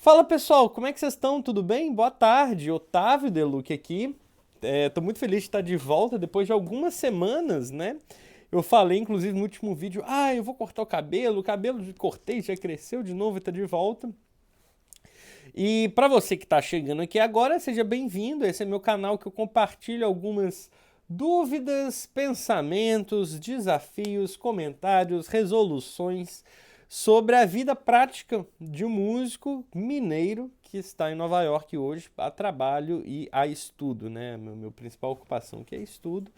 Fala pessoal, como é que vocês estão? Tudo bem? Boa tarde, Otávio Deluque aqui. Tô muito feliz de estar de volta depois de algumas semanas, né? Eu falei, inclusive, no último vídeo, eu vou cortar o cabelo cortei, já cresceu de novo e tá de volta. E para você que está chegando aqui agora, seja bem-vindo. Esse é meu canal que eu compartilho algumas dúvidas, pensamentos, desafios, comentários, resoluções sobre a vida prática de um músico mineiro que está em Nova York hoje a trabalho e a estudo, né? Meu principal ocupação que é estudo,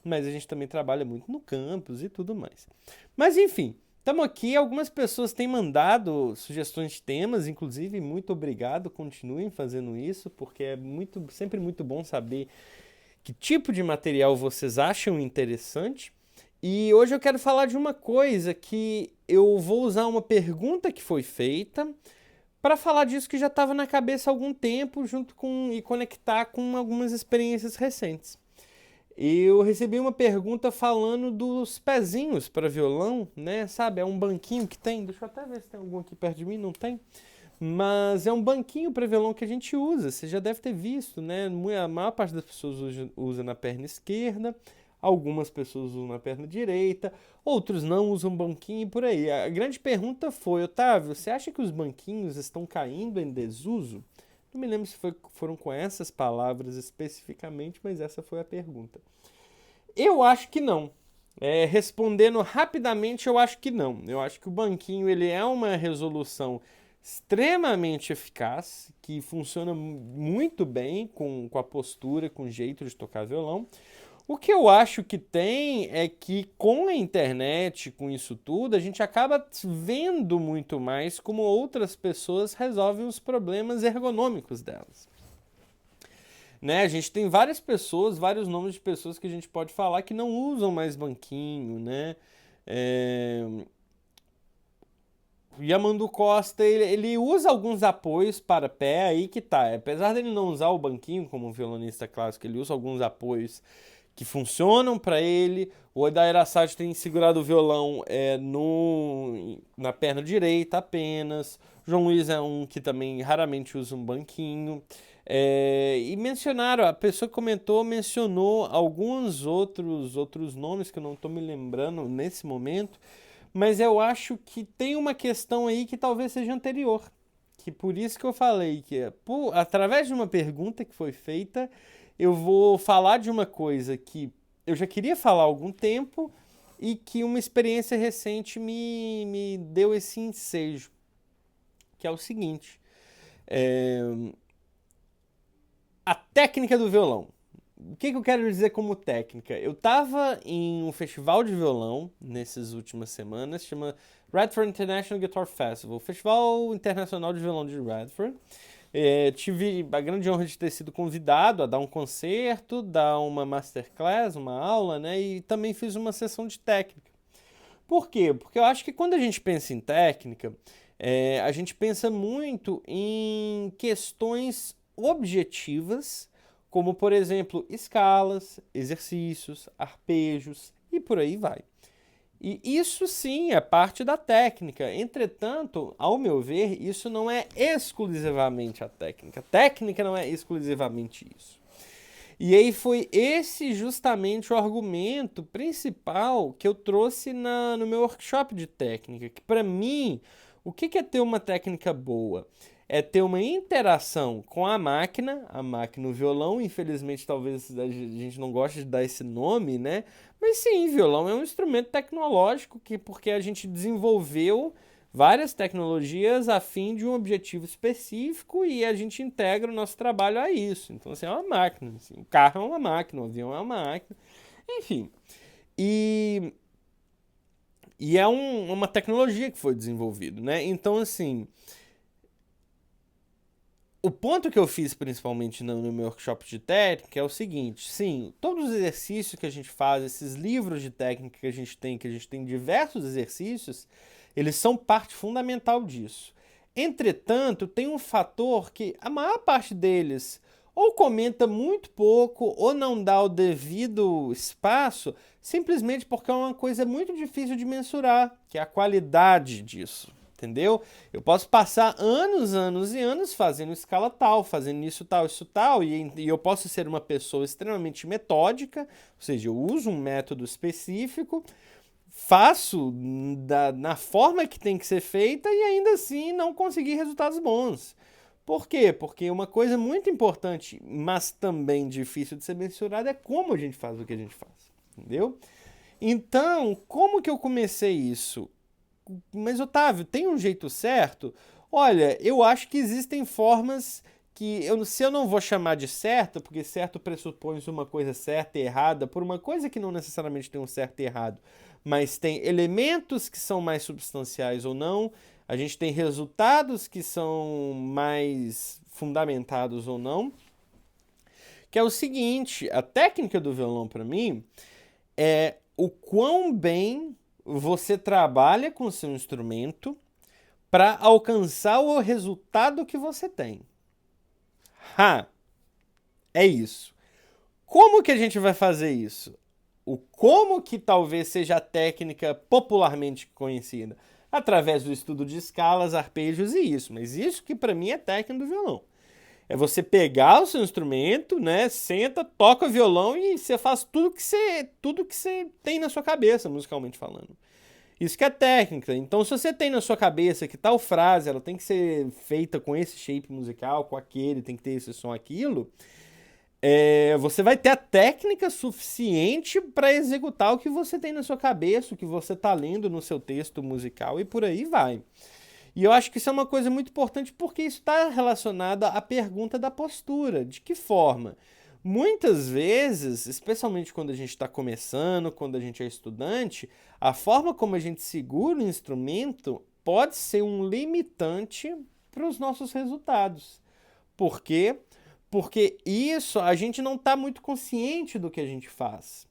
mas a gente também trabalha muito no campus e tudo mais. Mas enfim, estamos aqui, algumas pessoas têm mandado sugestões de temas, inclusive, muito obrigado, continuem fazendo isso, porque é sempre muito bom saber que tipo de material vocês acham interessante. E hoje eu quero falar de uma coisa que eu vou usar uma pergunta que foi feita para falar disso que já estava na cabeça há algum tempo, junto com e conectar com algumas experiências recentes. Eu recebi uma pergunta falando dos pezinhos para violão, né? Sabe, é um banquinho que tem. Deixa eu até ver se tem algum aqui perto de mim, não tem. Mas é um banquinho para violão que a gente usa. Você já deve ter visto, né? A maior parte das pessoas usa na perna esquerda, algumas pessoas usam na perna direita, outros não usam banquinho e por aí. A grande pergunta foi, Otávio, você acha que os banquinhos estão caindo em desuso? Não me lembro se foram com essas palavras especificamente, mas essa foi a pergunta. Eu acho que não. Respondendo rapidamente, eu acho que não. Eu acho que o banquinho ele é uma resolução extremamente eficaz, que funciona muito bem com a postura, com o jeito de tocar violão. O que eu acho que tem é que com a internet, com isso tudo, a gente acaba vendo muito mais como outras pessoas resolvem os problemas ergonômicos delas. Né? A gente tem várias pessoas, vários nomes de pessoas que a gente pode falar que não usam mais banquinho, né? É... O Yamandu Costa, ele usa alguns apoios para pé, aí que tá. Apesar dele não usar o banquinho como um violonista clássico, ele usa alguns apoios que funcionam para ele. O Odair Assad tem segurado o violão na perna direita apenas. O João Luiz é um que também raramente usa um banquinho. E mencionaram, a pessoa que comentou mencionou alguns outros nomes que eu não estou me lembrando nesse momento, mas eu acho que tem uma questão aí que talvez seja anterior. Que por isso que eu falei que através de uma pergunta que foi feita, eu vou falar de uma coisa que eu já queria falar há algum tempo e que uma experiência recente me deu esse ensejo, que é o seguinte. É, a técnica do violão. O que eu quero dizer como técnica? Eu estava em um festival de violão nessas últimas semanas, chama Radford International Guitar Festival, Festival Internacional de Violão de Radford. Tive a grande honra de ter sido convidado a dar um concerto, dar uma masterclass, uma aula, né? E também fiz uma sessão de técnica. Por quê? Porque eu acho que quando a gente pensa em técnica, a gente pensa muito em questões objetivas, como, por exemplo, escalas, exercícios, arpejos e por aí vai. E isso sim é parte da técnica. Entretanto, ao meu ver, isso não é exclusivamente a técnica. A técnica não é exclusivamente isso. E aí foi esse justamente o argumento principal que eu trouxe no meu workshop de técnica. Que para mim, o que é ter uma técnica boa? É ter uma interação com a máquina, o violão, infelizmente talvez a gente não goste de dar esse nome, né? Mas sim, violão é um instrumento tecnológico porque a gente desenvolveu várias tecnologias a fim de um objetivo específico e a gente integra o nosso trabalho a isso. Então, assim, é uma máquina. Assim, o carro é uma máquina, o avião é uma máquina, enfim. E, uma tecnologia que foi desenvolvida, né? Então, assim, o ponto que eu fiz principalmente no meu workshop de técnica é o seguinte: sim, todos os exercícios que a gente faz, esses livros de técnica que a gente tem diversos exercícios, eles são parte fundamental disso. Entretanto, tem um fator que a maior parte deles ou comenta muito pouco ou não dá o devido espaço, simplesmente porque é uma coisa muito difícil de mensurar, que é a qualidade disso. entendeu? Eu posso passar anos, anos e anos fazendo escala tal, fazendo isso tal, e eu posso ser uma pessoa extremamente metódica, ou seja, eu uso um método específico, faço na forma que tem que ser feita e ainda assim não conseguir resultados bons. Por quê? Porque uma coisa muito importante, mas também difícil de ser mensurada, é como a gente faz o que a gente faz, entendeu? Então, como que eu comecei isso? Mas, Otávio, tem um jeito certo? Olha, eu acho que existem formas que, se eu não vou chamar de certo, porque certo pressupõe uma coisa certa e errada, por uma coisa que não necessariamente tem um certo e errado, mas tem elementos que são mais substanciais ou não, a gente tem resultados que são mais fundamentados ou não, que é o seguinte, a técnica do violão para mim é o quão bem você trabalha com o seu instrumento para alcançar o resultado que você tem. É isso. Como que a gente vai fazer isso? O como que talvez seja a técnica popularmente conhecida? Através do estudo de escalas, arpejos e isso. Mas isso que para mim é técnica do violão. É você pegar o seu instrumento, né, senta, toca violão e você faz tudo que você tem na sua cabeça, musicalmente falando. Isso que é técnica. Então, se você tem na sua cabeça que tal frase ela tem que ser feita com esse shape musical, com aquele, tem que ter esse som, aquilo, você vai ter a técnica suficiente para executar o que você tem na sua cabeça, o que você está lendo no seu texto musical e por aí vai. E eu acho que isso é uma coisa muito importante porque isso está relacionado à pergunta da postura. De que forma? Muitas vezes, especialmente quando a gente está começando, quando a gente é estudante, a forma como a gente segura o instrumento pode ser um limitante para os nossos resultados. Por quê? Porque isso a gente não está muito consciente do que a gente faz.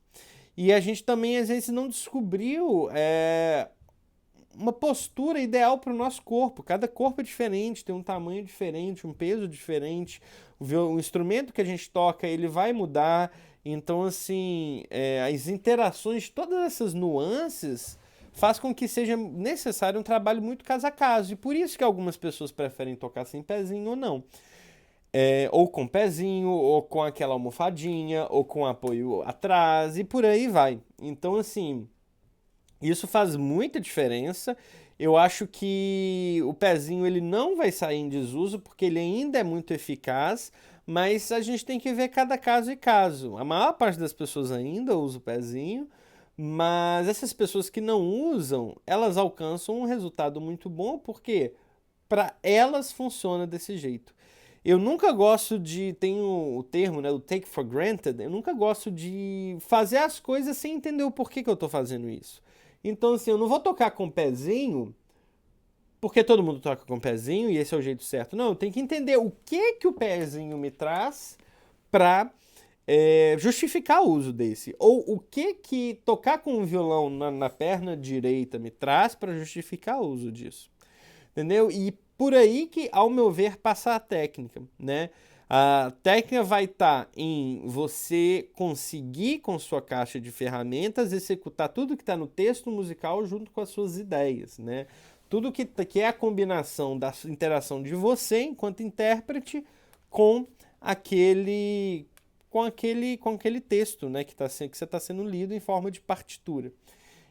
E a gente também, às vezes, não descobriu uma postura ideal para o nosso corpo. Cada corpo é diferente, tem um tamanho diferente, um peso diferente. O instrumento que a gente toca, ele vai mudar. Então, assim, as interações, todas essas nuances, faz com que seja necessário um trabalho muito caso a caso. E por isso que algumas pessoas preferem tocar sem pezinho ou não. Ou com pezinho, ou com aquela almofadinha, ou com apoio atrás, e por aí vai. Então, assim, isso faz muita diferença. Eu acho que o pezinho ele não vai sair em desuso porque ele ainda é muito eficaz, mas a gente tem que ver cada caso e caso. A maior parte das pessoas ainda usa o pezinho, mas essas pessoas que não usam, elas alcançam um resultado muito bom porque para elas funciona desse jeito. Eu nunca gosto de, tem o termo, né, o take for granted, eu nunca gosto de fazer as coisas sem entender o porquê que eu estou fazendo isso. Então, assim, eu não vou tocar com o pezinho, porque todo mundo toca com o pezinho e esse é o jeito certo. Não, eu tenho que entender o que o pezinho me traz para justificar o uso desse. Ou o que tocar com o violão na perna direita me traz para justificar o uso disso. Entendeu? E por aí que, ao meu ver, passa a técnica, né? A técnica vai estar em você conseguir, com sua caixa de ferramentas, executar tudo que está no texto musical junto com as suas ideias, né? Tudo que é a combinação da interação de você, enquanto intérprete, com aquele texto, né? Que você está sendo lido em forma de partitura.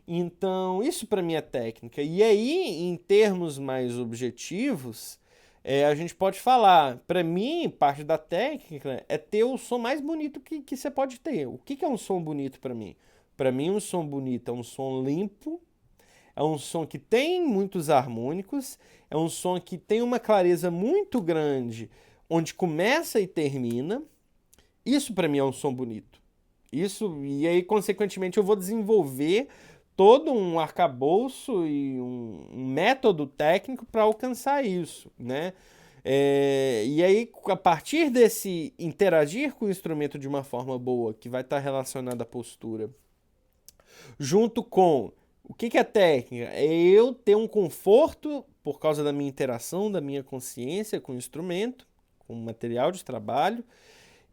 Então, isso para mim é técnica. E aí, em termos mais objetivos, a gente pode falar, para mim, parte da técnica é ter o som mais bonito que você pode ter. O que é um som bonito para mim? Para mim, um som bonito é um som limpo, é um som que tem muitos harmônicos, é um som que tem uma clareza muito grande, onde começa e termina. Isso para mim é um som bonito. Isso, e aí, consequentemente, eu vou desenvolver todo um arcabouço e um método técnico para alcançar isso, né? E aí, a partir desse interagir com o instrumento de uma forma boa, que vai estar relacionado à postura, junto com o que é técnica? É eu ter um conforto por causa da minha interação, da minha consciência com o instrumento, com o material de trabalho,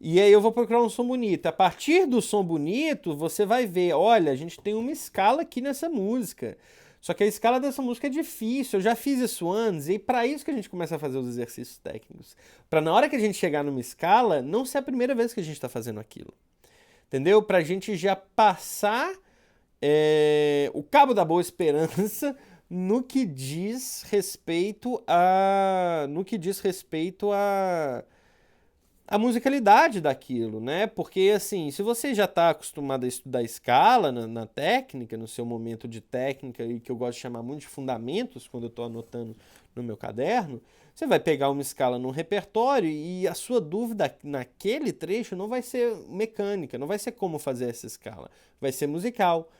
e aí eu vou procurar um som bonito. A partir do som bonito, você vai ver, olha, a gente tem uma escala aqui nessa música. Só que a escala dessa música é difícil, eu já fiz isso antes, e para isso que a gente começa a fazer os exercícios técnicos. Para na hora que a gente chegar numa escala, não ser a primeira vez que a gente está fazendo aquilo. Entendeu? Pra gente já passar o cabo da boa esperança no que diz respeito a musicalidade daquilo, né? Porque, assim, se você já está acostumado a estudar escala na técnica, no seu momento de técnica, e que eu gosto de chamar muito de fundamentos, quando eu estou anotando no meu caderno, você vai pegar uma escala num repertório e a sua dúvida naquele trecho não vai ser mecânica, não vai ser como fazer essa escala, vai ser musical.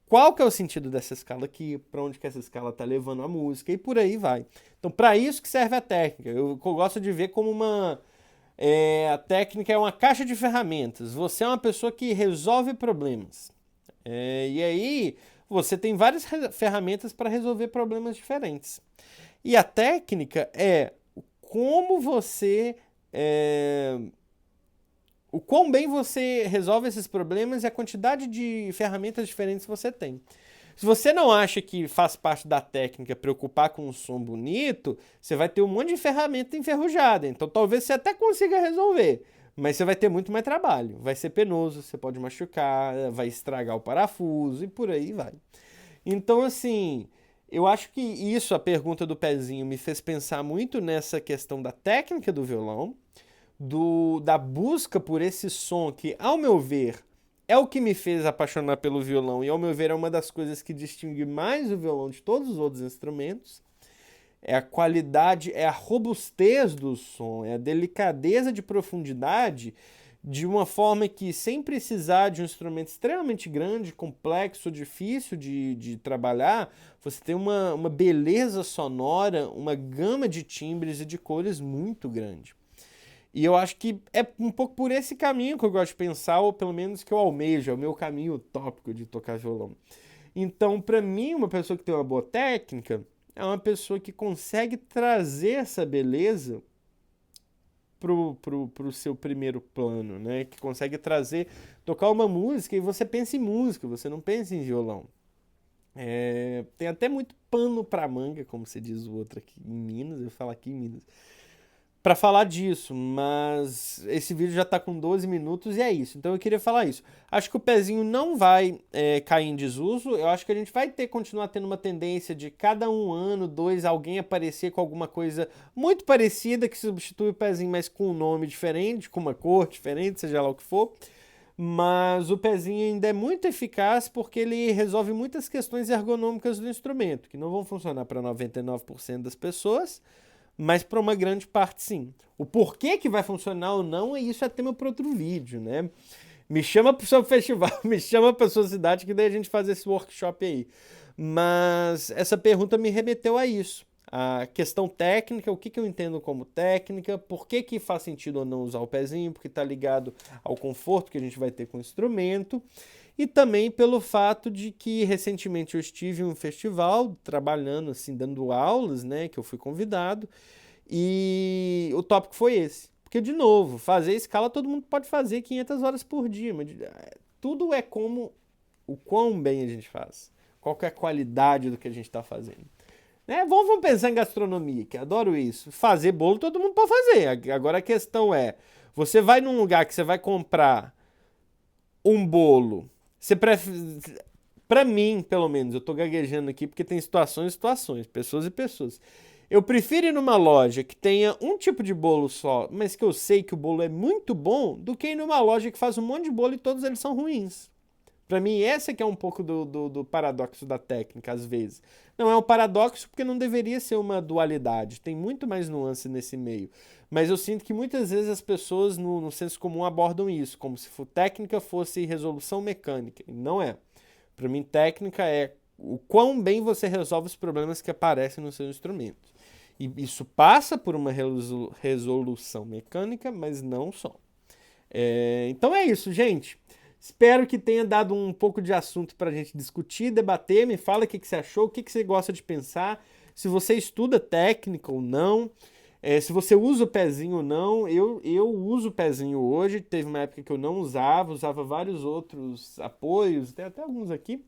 Qual que é o sentido dessa escala aqui? Para onde que essa escala está levando a música? E por aí vai. Então, para isso que serve a técnica. Eu gosto de ver como a técnica é uma caixa de ferramentas. Você é uma pessoa que resolve problemas. E aí você tem várias ferramentas para resolver problemas diferentes. E a técnica é como você. O quão bem você resolve esses problemas e a quantidade de ferramentas diferentes que você tem. Se você não acha que faz parte da técnica preocupar com um som bonito, você vai ter um monte de ferramenta enferrujada. Então talvez você até consiga resolver, mas você vai ter muito mais trabalho. Vai ser penoso, você pode machucar, vai estragar o parafuso e por aí vai. Então, assim, eu acho que isso, a pergunta do pezinho, me fez pensar muito nessa questão da técnica do violão, da busca por esse som que, ao meu ver, é o que me fez apaixonar pelo violão e, ao meu ver, é uma das coisas que distingue mais o violão de todos os outros instrumentos. É a qualidade, é a robustez do som, é a delicadeza de profundidade de uma forma que, sem precisar de um instrumento extremamente grande, complexo, difícil de trabalhar, você tem uma beleza sonora, uma gama de timbres e de cores muito grande. E eu acho que é um pouco por esse caminho que eu gosto de pensar, ou pelo menos que eu almejo, é o meu caminho utópico de tocar violão. Então, para mim, uma pessoa que tem uma boa técnica é uma pessoa que consegue trazer essa beleza pro seu primeiro plano, né? Que consegue tocar uma música e você pensa em música, você não pensa em violão. Tem até muito pano pra manga, como se diz o outro aqui em Minas, eu falo aqui em Minas, para falar disso, mas esse vídeo já está com 12 minutos e é isso. Então eu queria falar isso. Acho que o pezinho não vai cair em desuso. Eu acho que a gente vai continuar tendo uma tendência de cada um ano, dois, alguém aparecer com alguma coisa muito parecida que substitui o pezinho, mas com um nome diferente, com uma cor diferente, seja lá o que for. Mas o pezinho ainda é muito eficaz porque ele resolve muitas questões ergonômicas do instrumento, que não vão funcionar para 99% das pessoas, mas para uma grande parte sim. O porquê que vai funcionar ou não, isso é tema para outro vídeo, né? Me chama para o seu festival, me chama para a sua cidade, que daí a gente faz esse workshop aí. Mas essa pergunta me remeteu a isso. A questão técnica, o que eu entendo como técnica, por que faz sentido ou não usar o pezinho, porque está ligado ao conforto que a gente vai ter com o instrumento. E também pelo fato de que recentemente eu estive em um festival trabalhando, assim, dando aulas, né, que eu fui convidado, e o tópico foi esse. Porque, de novo, fazer escala todo mundo pode fazer 500 horas por dia, mas tudo é como o quão bem a gente faz, qual que é a qualidade do que a gente está fazendo. Né? Vamos pensar em gastronomia, que adoro isso. Fazer bolo todo mundo pode fazer. Agora a questão é, você vai num lugar que você vai comprar um bolo. Você Pra mim, pelo menos, eu tô gaguejando aqui porque tem situações e situações, pessoas e pessoas. Eu prefiro ir numa loja que tenha um tipo de bolo só, mas que eu sei que o bolo é muito bom, do que ir numa loja que faz um monte de bolo e todos eles são ruins. Pra mim, esse aqui é um pouco do paradoxo da técnica, às vezes. Não é um paradoxo porque não deveria ser uma dualidade. Tem muito mais nuance nesse meio. Mas eu sinto que muitas vezes as pessoas no senso comum abordam isso, como se técnica fosse resolução mecânica. E não é. Para mim, técnica é o quão bem você resolve os problemas que aparecem no seu instrumento. E isso passa por uma resolução mecânica, mas não só. Então é isso, gente. Espero que tenha dado um pouco de assunto para a gente discutir, debater. Me fala o que você achou, o que você gosta de pensar, se você estuda técnica ou não, se você usa o pezinho ou não. Eu uso o pezinho hoje, teve uma época que eu não usava vários outros apoios, tem até alguns aqui.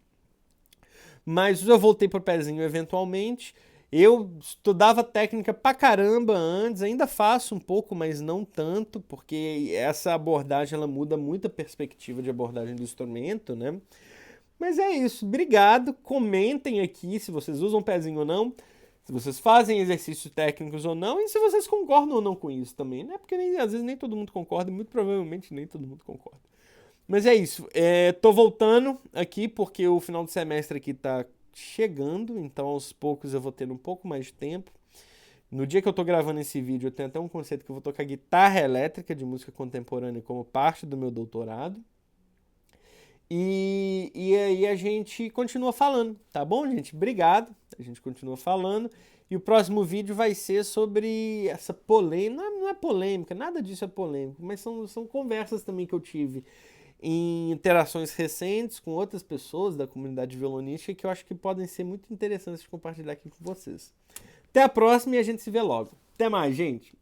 mas eu voltei pro pezinho eventualmente. Eu estudava técnica pra caramba antes, ainda faço um pouco, mas não tanto, porque essa abordagem ela muda muito a perspectiva de abordagem do instrumento, né? Mas é isso, obrigado. Comentem aqui se vocês usam pezinho ou não, se vocês fazem exercícios técnicos ou não, e se vocês concordam ou não com isso também, né? Porque às vezes nem todo mundo concorda, e muito provavelmente nem todo mundo concorda. Mas é isso, tô voltando aqui porque o final do semestre aqui tá chegando, então aos poucos eu vou tendo um pouco mais de tempo. No dia que eu tô gravando esse vídeo, eu tenho até um conceito que eu vou tocar guitarra elétrica de música contemporânea como parte do meu doutorado. E aí a gente continua falando, tá bom, gente? Obrigado. A gente continua falando. E o próximo vídeo vai ser sobre essa polêmica. Não é polêmica, nada disso é polêmico, mas são conversas também que eu tive em interações recentes com outras pessoas da comunidade violonística que eu acho que podem ser muito interessantes de compartilhar aqui com vocês. Até a próxima e a gente se vê logo. Até mais, gente!